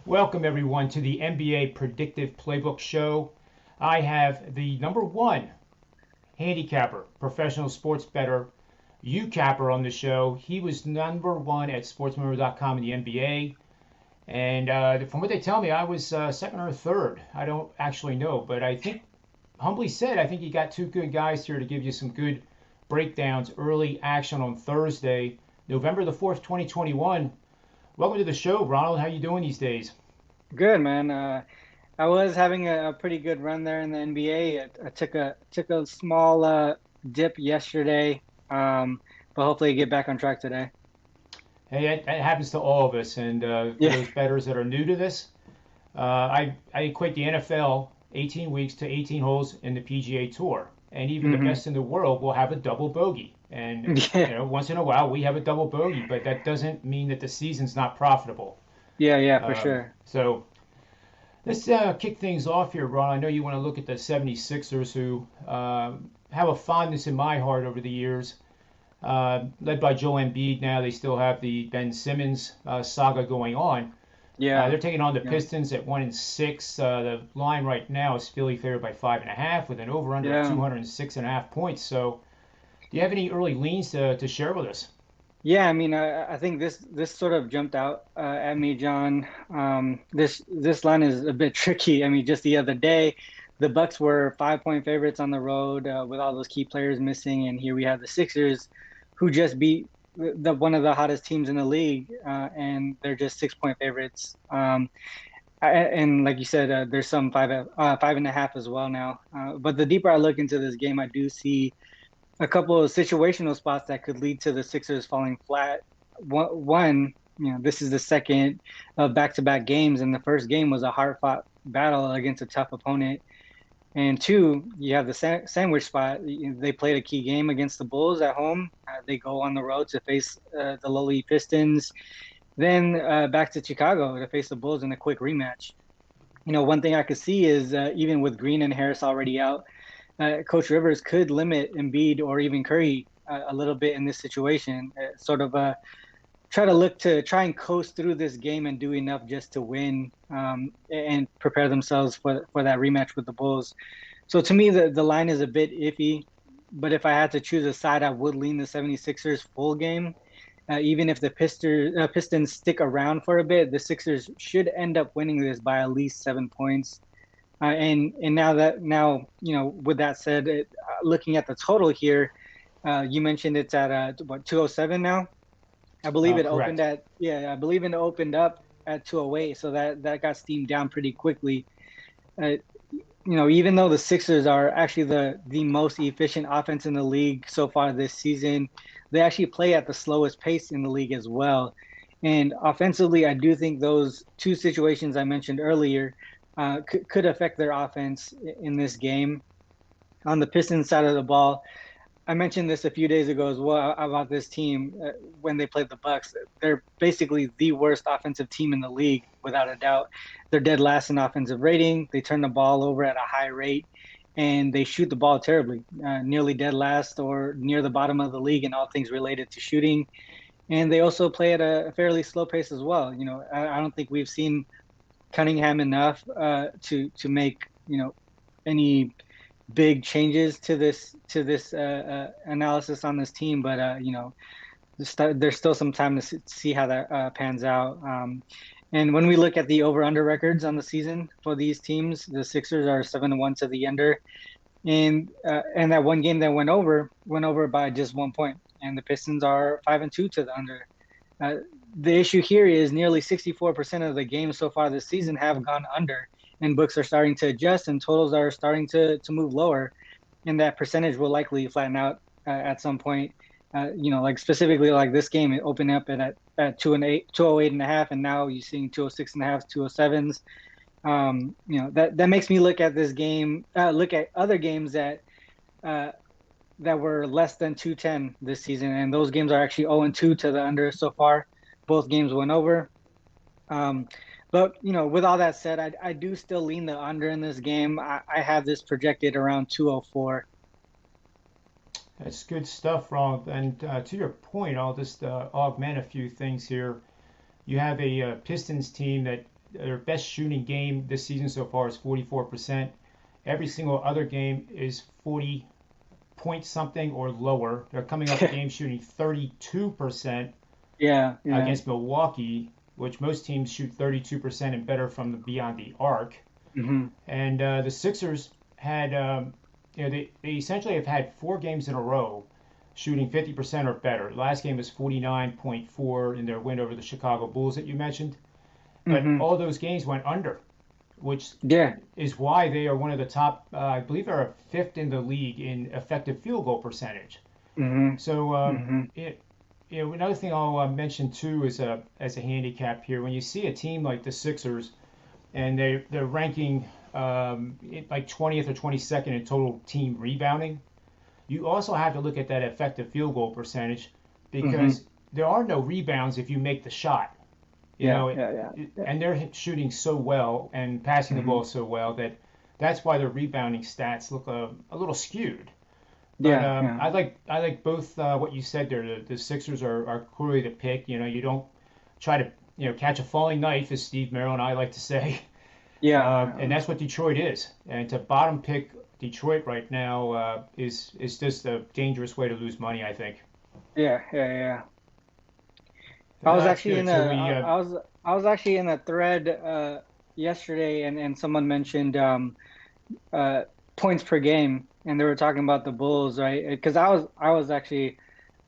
Welcome, everyone, to the NBA Predictive Playbook Show. I have the number one handicapper, professional sports bettor, UCapper on the show. He was number one at SportsMemo.com in the NBA. And from what they tell me, I was second or third. I don't actually know, but I think, humbly said, I think you got two good guys here to give you some good breakdowns, early action on Thursday, November the 4th, 2021. Welcome to the show, Ronald. How you doing these days? Good, man. I was having a pretty good run there in the NBA. I took a small dip yesterday, but hopefully get back on track today. Hey, it happens to all of us. And for Yeah, those bettors that are new to this, I equate the NFL 18 weeks to 18 holes in the PGA Tour. And even the hmm best in the world will have a double bogey. And, yeah, once in a while we have a double bogey, but that doesn't mean that the season's not profitable. yeah, for Um, sure. so let's kick things off here, Ron. I know you want to look at the 76ers, who have a fondness in my heart over the years. Led by Joel Embiid now, they still have the Ben Simmons saga going on. Yeah, They're taking on the yeah, Pistons at 1-6. The line right now is Philly favored by 5.5 with an over/under of yeah. 206.5 points. So, do you have any early leans to share with us? Yeah, I mean, I think this sort of jumped out at me, John. This line is a bit tricky. I mean, just the other day, the Bucks were 5-point favorites on the road with all those key players missing, and here we have the Sixers, who just beat the one of the hottest teams in the league, and they're just 6-point favorites. And like you said, there's some 5.5 as well now. But the deeper I look into this game, I do see a couple of situational spots that could lead to the Sixers falling flat. One, this is the second of back-to-back games, and the first game was a hard-fought battle against a tough opponent. And two, you have the sandwich spot. They played a key game against the Bulls at home. They go on the road to face the lowly Pistons, then back to Chicago to face the Bulls in a quick rematch. One thing I could see is even with Green and Harris already out, Coach Rivers could limit Embiid or even Curry a little bit in this situation. Sort of try and coast through this game and do enough just to win and prepare themselves for that rematch with the Bulls. So to me, the line is a bit iffy. But if I had to choose a side, I would lean the 76ers full game. Even if the Pistons stick around for a bit, the Sixers should end up winning this by at least 7 points. And now with that said, looking at the total here, you mentioned it's at what 207 now. I believe it opened Correct. at yeah, I believe it opened up at 208, so that got steamed down pretty quickly. Uh, Even though the Sixers are actually the most efficient offense in the league so far this season, they actually play at the slowest pace in the league as well. And offensively, I do think those two situations I mentioned earlier could affect their offense in this game. On the Pistons side of the ball, I mentioned this a few days ago as well about this team when they played the Bucks. They're basically the worst offensive team in the league, without a doubt. They're dead last in offensive rating. They turn the ball over at a high rate, and they shoot the ball terribly, nearly dead last or near the bottom of the league in all things related to shooting. And they also play at a fairly slow pace as well. I don't think we've seen Cunningham enough to make any big changes to this analysis on this team, but there's still some time to see how that pans out. And when we look at the over/under records on the season for these teams, the Sixers are 7-1 to the under, and that one game that went over by just 1 point, and the Pistons are 5-2 to the under. Uh, the issue here is nearly 64% of the games so far this season have gone under, and books are starting to adjust, and totals are starting to move lower, and that percentage will likely flatten out at some point. Like specifically like this game, it opened up at 208.5, and now you're seeing 206.5, 207s. That makes me look at this game, look at other games uh, that were less than 210 this season, and those games are actually 0-2 to the under so far. Both games went over. Um, but with all that said, I do still lean the under in this game. I have this projected around 204. That's good stuff, Ron. And to your point, I'll just augment a few things here. You have a Pistons team that their best shooting game this season so far is 44%. Every single other game is 40 point something or lower. They're coming off a game shooting 32% Yeah, yeah. against Milwaukee, which most teams shoot 32% and better from beyond the arc. Hmm. And the Sixers had, they essentially have had 4 games in a row shooting 50% or better. Last game was 49.4 in their win over the Chicago Bulls that you mentioned. But Hmm. all those games went under, which Yeah. is why they are one of the top, I believe they're fifth in the league in effective field goal percentage. Hmm. So Hmm. another thing I'll mention too is as a handicap here, when you see a team like the Sixers and they're ranking like 20th or 22nd in total team rebounding, you also have to look at that effective field goal percentage Hmm. because there are no rebounds if you make the shot. Yeah, yeah, yeah, yeah. And they're shooting so well and passing the Hmm. ball so well that that's why their rebounding stats look a little skewed. But Yeah, yeah. I like both what you said there. The Sixers are clearly the pick. You don't try to catch a falling knife, as Steve Merrill and I like to say, Yeah. and that's what Detroit is. And to bottom pick Detroit right now is just a dangerous way to lose money, I think. Yeah, yeah, yeah. I No, was that's actually good. So we I was actually in a thread yesterday, and someone mentioned uh points per game, and they were talking about the Bulls, right? Because I was actually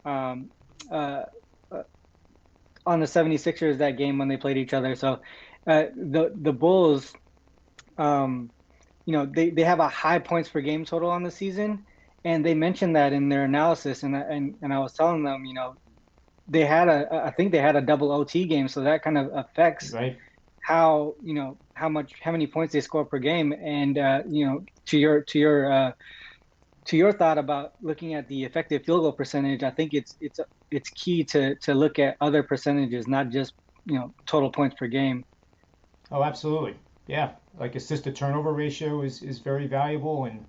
um uh uh, on the 76ers that game when they played each other. So the Bulls, um they have a high points per game total on the season, and they mentioned that in their analysis, and I was telling them, they had I think they had a double OT game, so that kind of affects right. how how many points they score per game. And to your thought about looking at the effective field goal percentage, I think it's key to look at other percentages, not just total points per game. Oh, absolutely. Yeah, like assist to turnover ratio is very valuable, and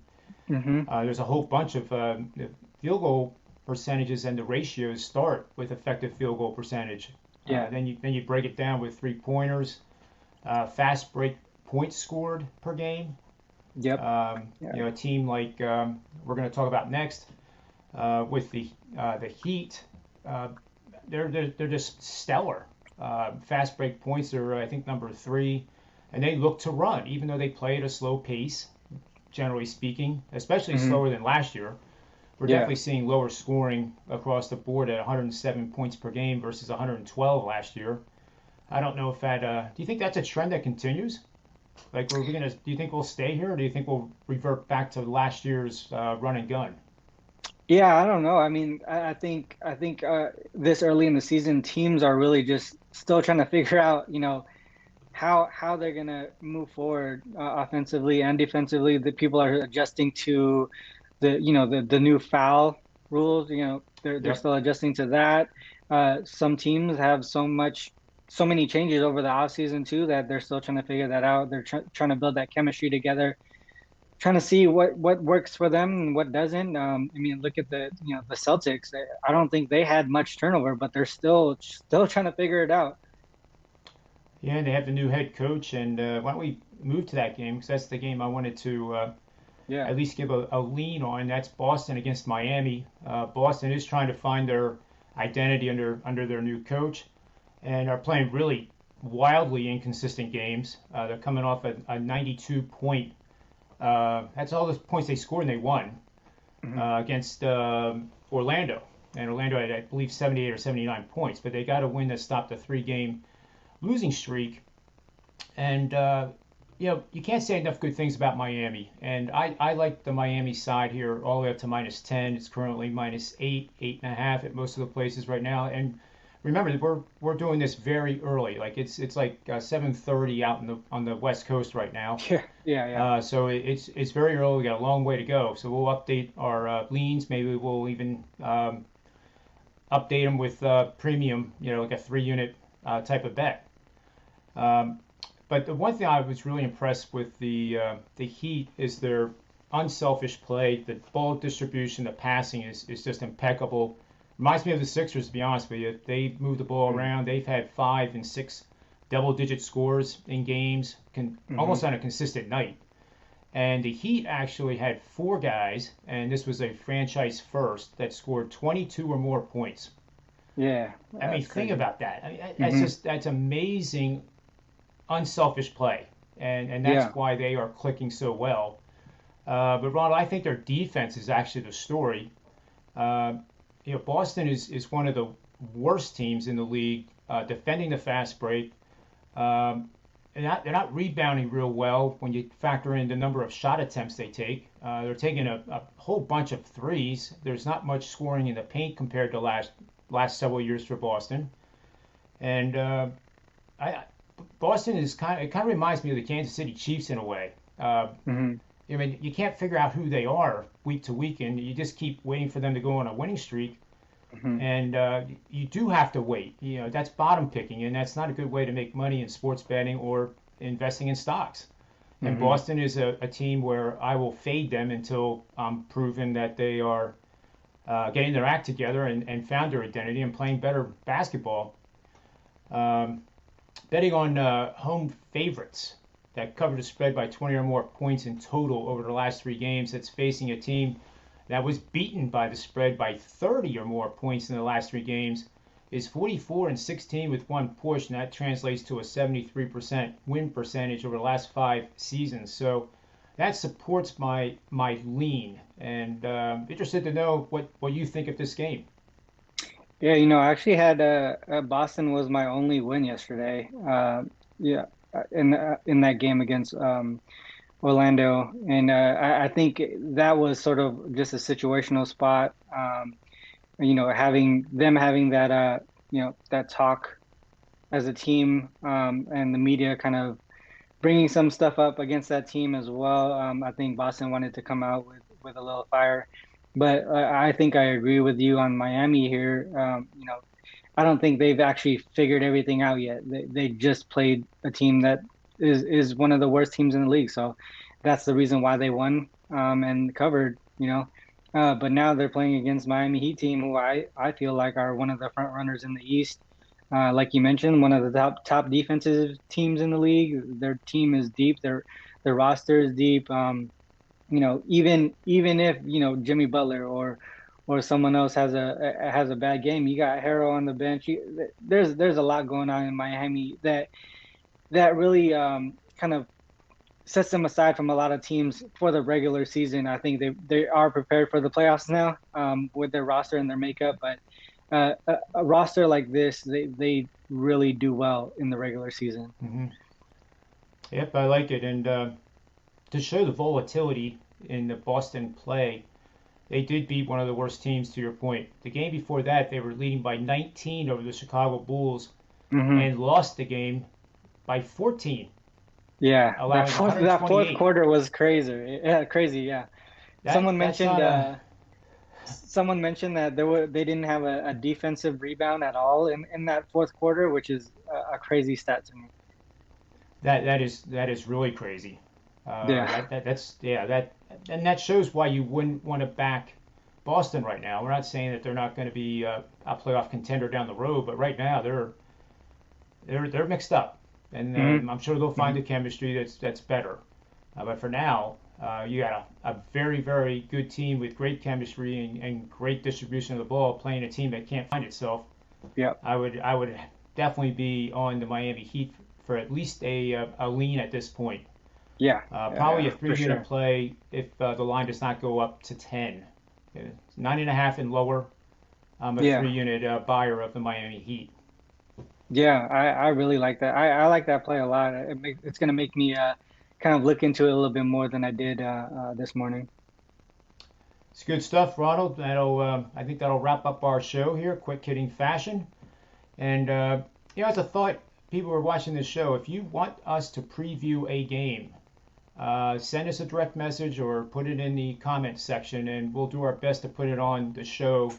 Hmm. there's a whole bunch of the field goal percentages and the ratios start with effective field goal percentage. Yeah. Then you break it down with 3 pointers, fast break points scored per game. Yep. Yeah. A team like we're going to talk about next with the Heat, uh, they're just stellar. Fast break points are I think number 3, and they look to run even though they play at a slow pace, generally speaking, especially Hmm. slower than last year. We're Yeah. definitely seeing lower scoring across the board at 107 points per game versus 112 last year. I don't know if that. Do you think that's a trend that continues? Like, are we gonna? Do you think we'll stay here, or do you think we'll revert back to last year's run and gun? Yeah, I don't know. I mean, I think this early in the season, teams are really just still trying to figure out, how they're gonna move forward offensively and defensively. The people are adjusting to the new foul rules. They're Yep. still adjusting to that. Some teams have so many changes over the offseason too that they're still trying to figure that out. They're trying to build that chemistry together, trying to see what works for them and what doesn't. I mean, look at the Celtics. I don't think they had much turnover, but they're still trying to figure it out. Yeah, and they have the new head coach, and why don't we move to that game because that's the game I wanted to Yeah. at least give a lean on. That's Boston against Miami. Boston is trying to find their identity under their new coach, and are playing really wildly inconsistent games. They're coming off a 92 point. That's all the points they scored and they won Hmm. against Orlando. And Orlando had, I believe, 78 or 79 points, but they got a win that stopped a 3 game losing streak. And you can't say enough good things about Miami. And I like the Miami side here all the way up to -10. It's currently -8, 8.5 at most of the places right now. And remember, we're doing this very early. Like it's like 7:30 out on the West Coast right now. Yeah. Yeah. Yeah. So it's very early. We got a long way to go. So we'll update our leans. Maybe we'll even update them with premium. Like a 3 unit type of bet. Um, but the one thing I was really impressed with the Heat is their unselfish play. The ball distribution, the passing is just impeccable. Reminds me of the Sixers, to be honest with you. They move the ball Hmm. around. They've had 5 and 6 double-digit scores in games, almost on a consistent night. And the Heat actually had 4 guys, and this was a franchise first, that scored 22 or more points. Yeah. I mean, think about that. I mean, that's amazing, unselfish play, and that's why they are clicking so well. But Ronald, I think their defense is actually the story. Boston is one of the worst teams in the league defending the fast break. They're not rebounding real well when you factor in the number of shot attempts they take. They're taking a whole bunch of threes. There's not much scoring in the paint compared to last several years for Boston. And Boston it kind of reminds me of the Kansas City Chiefs in a way. I mean, you can't figure out who they are week to week, and you just keep waiting for them to go on a winning streak. And you do have to wait. That's bottom picking, and that's not a good way to make money in sports betting or investing in stocks. And Boston is a team where I will fade them until I'm proven that they are getting their act together and found their identity and playing better basketball. Betting on home favorites that covered the spread by 20 or more points in total over the last 3 games that's facing a team that was beaten by the spread by 30 or more points in the last 3 games is 44-16 with 1 push, and that translates to a 73% win percentage over the last 5 seasons. So that supports my lean, and interested to know what you think of this game. Yeah, I actually had Boston was my only win yesterday. In that game against Orlando, and I think that was sort of just a situational spot. Having that that talk as a team, and the media kind of bringing some stuff up against that team as well. I think Boston wanted to come out with a little fire, but I think I agree with you on Miami here. I don't think they've actually figured everything out yet. They just played a team that is one of the worst teams in the league. So that's the reason why they won and covered, but now they're playing against Miami Heat team, who I feel like are one of the front runners in the East. Like you mentioned, one of the top defensive teams in the league. Their team is deep. Their roster is deep. Even if, Jimmy Butler or someone else has a bad game, you got Harrell on the bench. There's a lot going on in Miami that really kind of sets them aside from a lot of teams for the regular season. I think they are prepared for the playoffs now with their roster and their makeup, but a roster like this, they really do well in the regular season. Yep, I like it. And to show the volatility in the Boston play, they did beat one of the worst teams, to your point. The game before that, they were leading by 19 over the Chicago Bulls and lost the game by 14. Yeah, that fourth quarter was crazy. Yeah, crazy. Yeah. Someone mentioned that they didn't have a defensive rebound at all in that fourth quarter, which is a crazy stat to me. That is really crazy. That shows why you wouldn't want to back Boston right now. We're not saying that they're not going to be a playoff contender down the road, but right now they're mixed up, and I'm sure they'll find a chemistry that's better. But for now, you got a very, very good team with great chemistry and great distribution of the ball playing a team that can't find itself. Yeah, I would definitely be on the Miami Heat for at least a lean at this point. Yeah, probably a 3-unit play if the line does not go up to 10. 9.5 and lower. I'm a 3-unit buyer of the Miami Heat. Yeah, I really like that. I like that play a lot. It's going to make me kind of look into it a little bit more than I did this morning. It's good stuff, Ronald. I think that'll wrap up our show here, quick hitting fashion. And as a thought, people who are watching this show, if you want us to preview a game, send us a direct message or put it in the comments section, and we'll do our best to put it on the show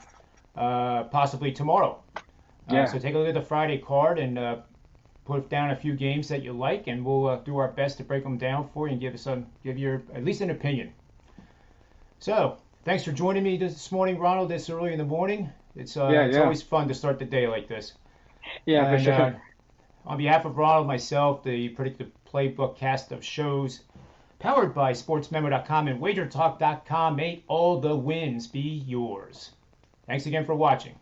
possibly tomorrow. So take a look at the Friday card and put down a few games that you like, and we'll do our best to break them down for you and give you at least an opinion. So thanks for joining me this morning, Ronald, this early in the morning. It's always fun to start the day like this. Yeah, for sure. On behalf of Ronald, myself, the Predictive Playbook cast of shows, powered by SportsMemo.com and WagerTalk.com, may all the wins be yours. Thanks again for watching.